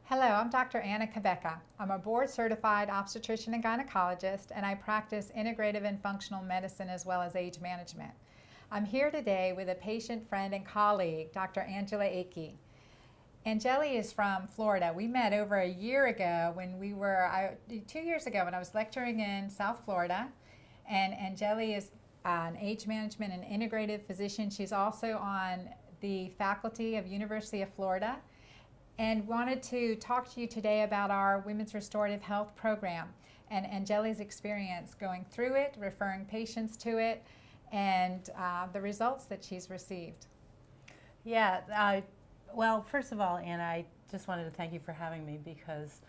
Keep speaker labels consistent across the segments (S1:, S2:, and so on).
S1: Hello, I'm Dr. Anna Cabeca. I'm a board-certified obstetrician and gynecologist, and I practice integrative and functional medicine as well as age management. I'm here today with a patient, friend, and colleague, Dr. Angeli. Angeli is from Florida. We met over a year ago when 2 years ago when I was lecturing in South Florida, and Angeli is an age management and integrative physician. She's also on the faculty of University of Florida, and wanted to talk to you today about our Women's Restorative Health Program and Angeli's experience going through it, referring patients to it, and the results that she's received.
S2: Yeah, well, first of all, Anna, I just wanted to thank you for having me, because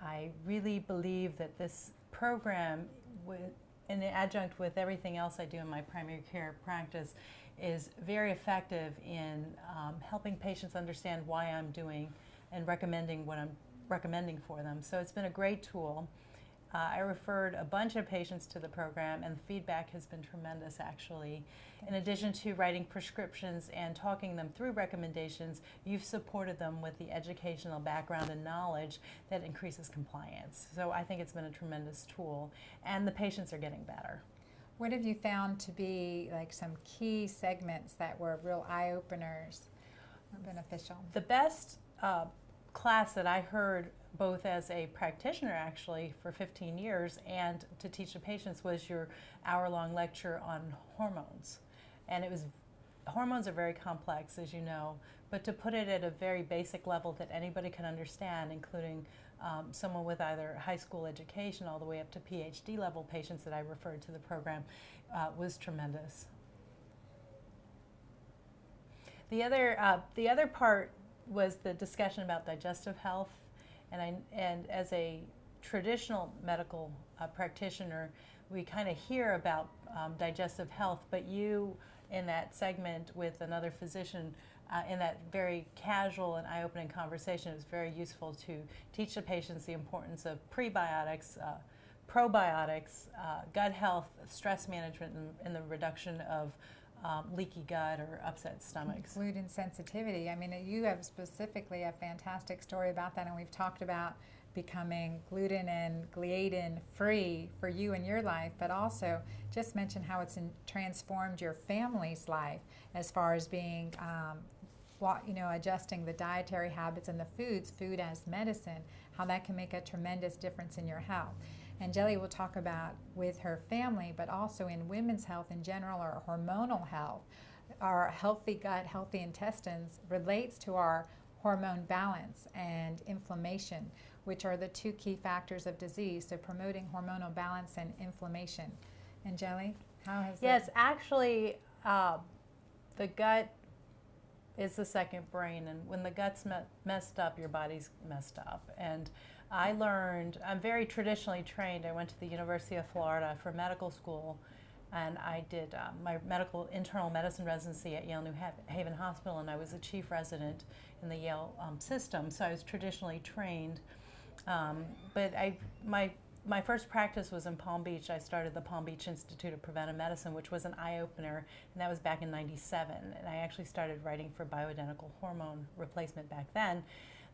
S2: I really believe that this program, in the adjunct with everything else I do in my primary care practice, is very effective in helping patients understand why I'm doing and recommending what I'm recommending for them. So it's been a great tool. I referred a bunch of patients to the program, and the feedback has been tremendous, actually. In addition to writing prescriptions and talking them through recommendations, you've supported them with the educational background and knowledge that increases compliance. So I think it's been a tremendous tool, and the patients are getting better.
S1: What have you found to be like some key segments that were real eye-openers or beneficial?
S2: The best class that I heard, both as a practitioner actually for 15 years and to teach the patients, was your hour-long lecture on hormones. And hormones are very complex, as you know, but to put it at a very basic level that anybody can understand, including someone with either high school education all the way up to PhD level patients that I referred to the program, was tremendous. The other part was the discussion about digestive health, and as a traditional medical practitioner, we kind of hear about digestive health, but you, in that segment with another physician, in that very casual and eye-opening conversation, it was very useful to teach the patients the importance of prebiotics, probiotics, gut health, stress management, and the reduction of leaky gut or upset stomachs.
S1: Gluten sensitivity. I mean, you have specifically a fantastic story about that, and we've talked about becoming gluten and gliadin free for you in your life, but also just mention how it's transformed your family's life as far as being, adjusting the dietary habits and the food as medicine, how that can make a tremendous difference in your health. Angeli will talk about with her family, but also in women's health in general, or hormonal health. Our healthy gut, healthy intestines relates to our hormone balance and inflammation, which are the two key factors of disease, so promoting hormonal balance and inflammation. Angeli, how has
S2: Yes, actually, the gut is the second brain, and when the gut's messed up, your body's messed up. And I learned, I'm very traditionally trained. I went to the University of Florida for medical school, and I did my medical internal medicine residency at Yale New Haven Hospital, and I was a chief resident in the Yale system, so I was traditionally trained. But my first practice was in Palm Beach. I started the Palm Beach Institute of Preventive Medicine, which was an eye-opener, and that was back in '97. And I actually started writing for bioidentical hormone replacement back then,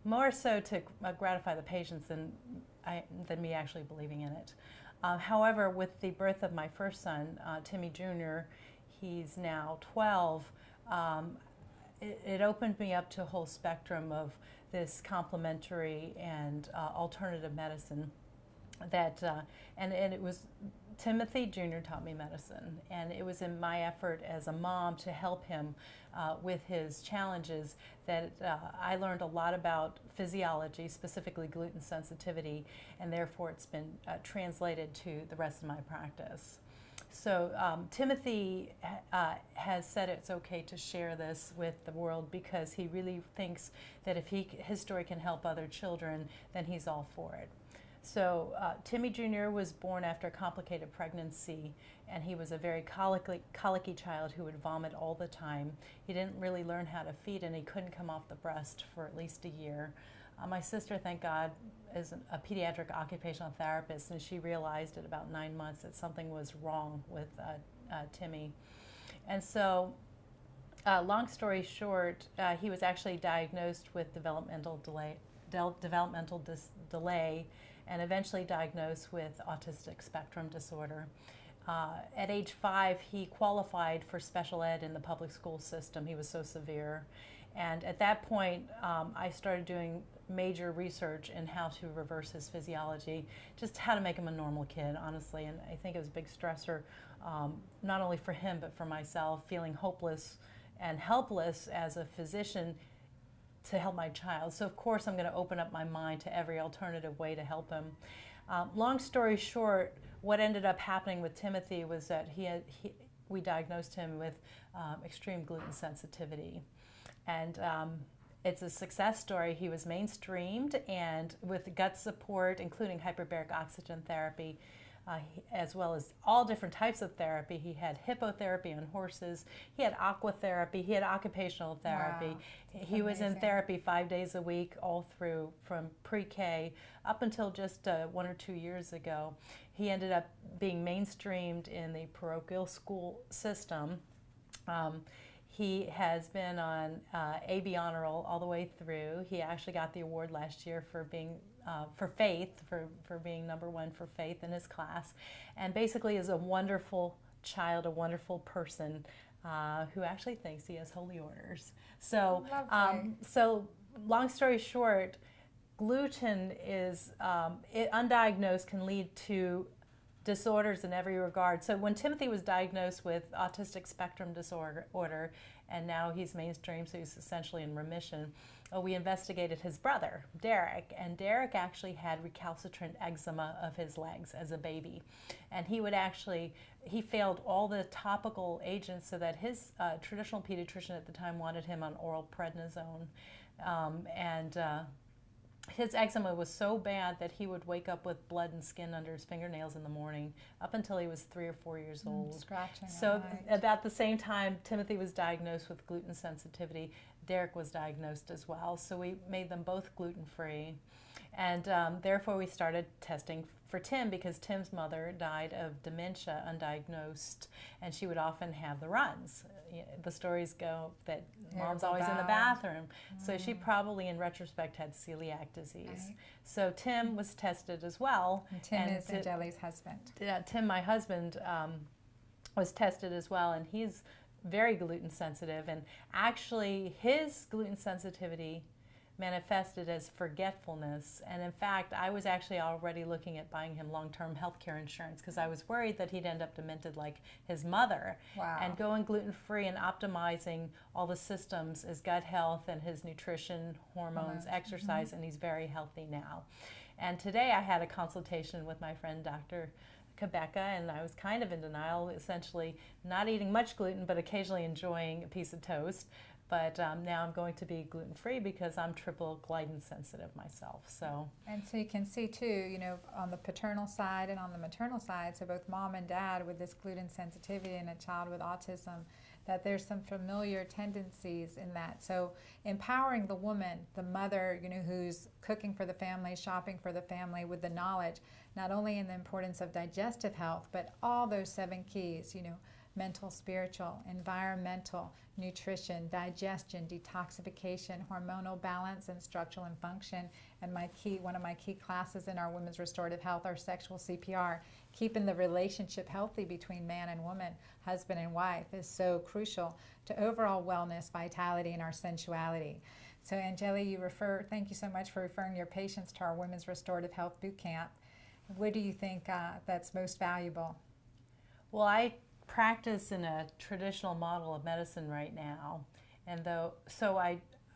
S2: more so to gratify the patients than me actually believing in it. However, with the birth of my first son, Timmy Jr., he's now 12, it opened me up to a whole spectrum of this complementary and alternative medicine. And it was Timothy Jr. taught me medicine, and it was in my effort as a mom to help him with his challenges that I learned a lot about physiology, specifically gluten sensitivity, and therefore it's been translated to the rest of my practice. So Timothy has said it's okay to share this with the world, because he really thinks that if his story can help other children, then he's all for it. So Timmy Jr. was born after a complicated pregnancy, and he was a very colicky child who would vomit all the time. He didn't really learn how to feed, and he couldn't come off the breast for at least a year. My sister, thank God, is a pediatric occupational therapist, and she realized at about 9 months that something was wrong with Timmy. And so long story short, he was actually diagnosed with developmental developmental delay, and eventually diagnosed with autistic spectrum disorder. At age 5, he qualified for special ed in the public school system. He was so severe. And at that point, I started doing major research in how to reverse his physiology, just how to make him a normal kid, honestly. And I think it was a big stressor, not only for him, but for myself, feeling hopeless and helpless as a physician to help my child. So of course I'm going to open up my mind to every alternative way to help him. Long story short, what ended up happening with Timothy was that we diagnosed him with extreme gluten sensitivity. And it's a success story. He was mainstreamed, and with gut support, including hyperbaric oxygen therapy, as well as all different types of therapy. He had hippotherapy on horses. He had aquatherapy. He had occupational therapy.
S1: Wow.
S2: He was in therapy 5 days a week, all through from pre-K up until just 1 or 2 years ago. He ended up being mainstreamed in the parochial school system. He has been on AB Honor Roll all the way through. He actually got the award last year for being for being #1 for faith in his class, and basically is a wonderful child, a wonderful person who actually thinks he has holy orders. So, so long story short, gluten is undiagnosed can lead to disorders in every regard. So when Timothy was diagnosed with autistic spectrum disorder, and now he's mainstream, so he's essentially in remission, we investigated his brother, Derek, and Derek actually had recalcitrant eczema of his legs as a baby. And he failed all the topical agents, so that his traditional pediatrician at the time wanted him on oral prednisone. His eczema was so bad that he would wake up with blood and skin under his fingernails in the morning, up until he was 3 or 4 years old.
S1: Scratching.
S2: So about the same time Timothy was diagnosed with gluten sensitivity, Derek was diagnosed as well. So we made them both gluten-free. And therefore we started testing for Tim, because Tim's mother died of dementia undiagnosed, and she would often have the runs. The stories go that mom's always in the bathroom. So she probably, in retrospect, had celiac disease.
S1: Right.
S2: So Tim was tested as well.
S1: And Tim is Angeli's husband.
S2: Tim, my husband, was tested as well, and he's very gluten sensitive. And actually, his gluten sensitivity manifested as forgetfulness, and in fact I was actually already looking at buying him long-term health care insurance, because I was worried that he'd end up demented like his mother.
S1: Wow.
S2: And going gluten-free and optimizing all the systems, his gut health and his nutrition, hormones, exercise, and he's very healthy now. And today I had a consultation with my friend Dr. Cabeca, and I was kind of in denial, essentially not eating much gluten but occasionally enjoying a piece of toast. But now I'm going to be gluten-free because I'm triple gluten sensitive myself. So. And
S1: so you can see too, on the paternal side and on the maternal side, so both mom and dad with this gluten sensitivity and a child with autism, that there's some familiar tendencies in that. So empowering the woman, the mother, who's cooking for the family, shopping for the family, with the knowledge, not only in the importance of digestive health, but all those 7 keys, mental, spiritual, environmental, nutrition, digestion, detoxification, hormonal balance, and structural and function. And one of my key classes in our women's restorative health, our sexual CPR, keeping the relationship healthy between man and woman, husband and wife, is so crucial to overall wellness, vitality, and our sensuality. So Angeli, thank you so much for referring your patients to our women's restorative health boot camp. What do you think that's most valuable? Well, I practice in a traditional model of medicine right now, and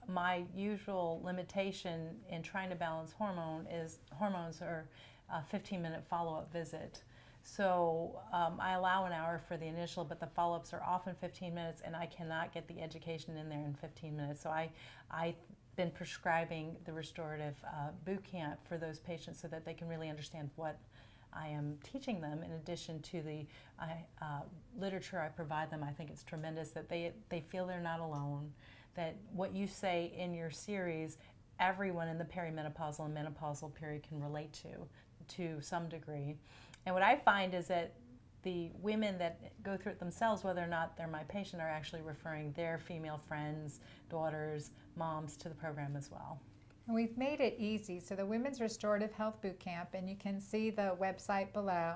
S1: my usual limitation in trying to balance hormones are a 15-minute follow-up visit. So I allow an hour for the initial, but the follow-ups are often 15 minutes, and I cannot get the education in there in 15 minutes. So I've been prescribing the restorative boot camp for those patients so that they can really understand what I am teaching them, in addition to the literature I provide them. I think it's tremendous that they feel they're not alone, that what you say in your series, everyone in the perimenopausal and menopausal period can relate to some degree. And what I find is that the women that go through it themselves, whether or not they're my patient, are actually referring their female friends, daughters, moms to the program as well. And we've made it easy. So the Women's Restorative Health Bootcamp, and you can see the website below,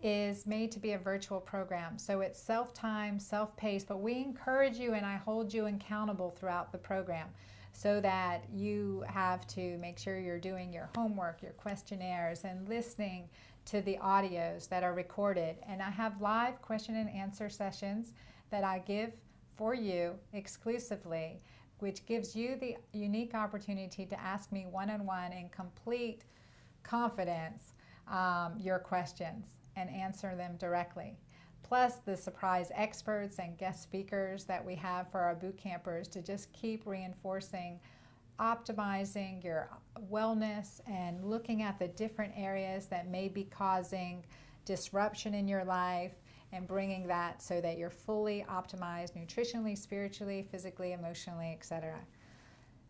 S1: is made to be a virtual program. So it's self-timed, self-paced, but we encourage you and I hold you accountable throughout the program so that you have to make sure you're doing your homework, your questionnaires, and listening to the audios that are recorded. And I have live question and answer sessions that I give for you exclusively, which gives you the unique opportunity to ask me one-on-one in complete confidence your questions and answer them directly. Plus the surprise experts and guest speakers that we have for our boot campers to just keep reinforcing, optimizing your wellness and looking at the different areas that may be causing disruption in your life and bringing that so that you're fully optimized nutritionally, spiritually, physically, emotionally, etc.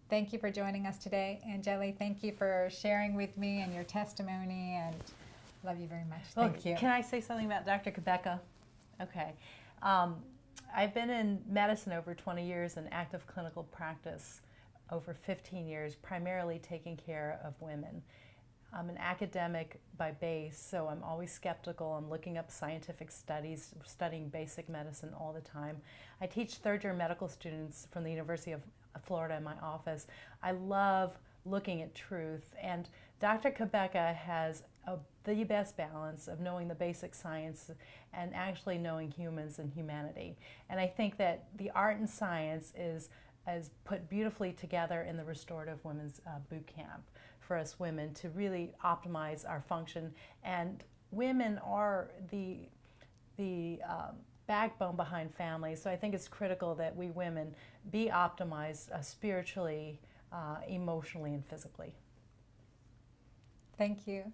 S1: Thank you for joining us today. Angeli, thank you for sharing with me and your testimony, and love you very much. Thank you.
S2: Can I say something about Dr. Cabeca? Okay. I've been in medicine over 20 years and active clinical practice over 15 years, primarily taking care of women. I'm an academic by base, so I'm always skeptical. I'm looking up scientific studies, studying basic medicine all the time. I teach third-year medical students from the University of Florida in my office. I love looking at truth, and Dr. Cabeca has the best balance of knowing the basic science and actually knowing humans and humanity. And I think that the art and science is put beautifully together in the Restorative Women's Boot Camp for us women to really optimize our function. And women are the backbone behind families, so I think it's critical that we women be optimized spiritually, emotionally, and physically.
S1: Thank you.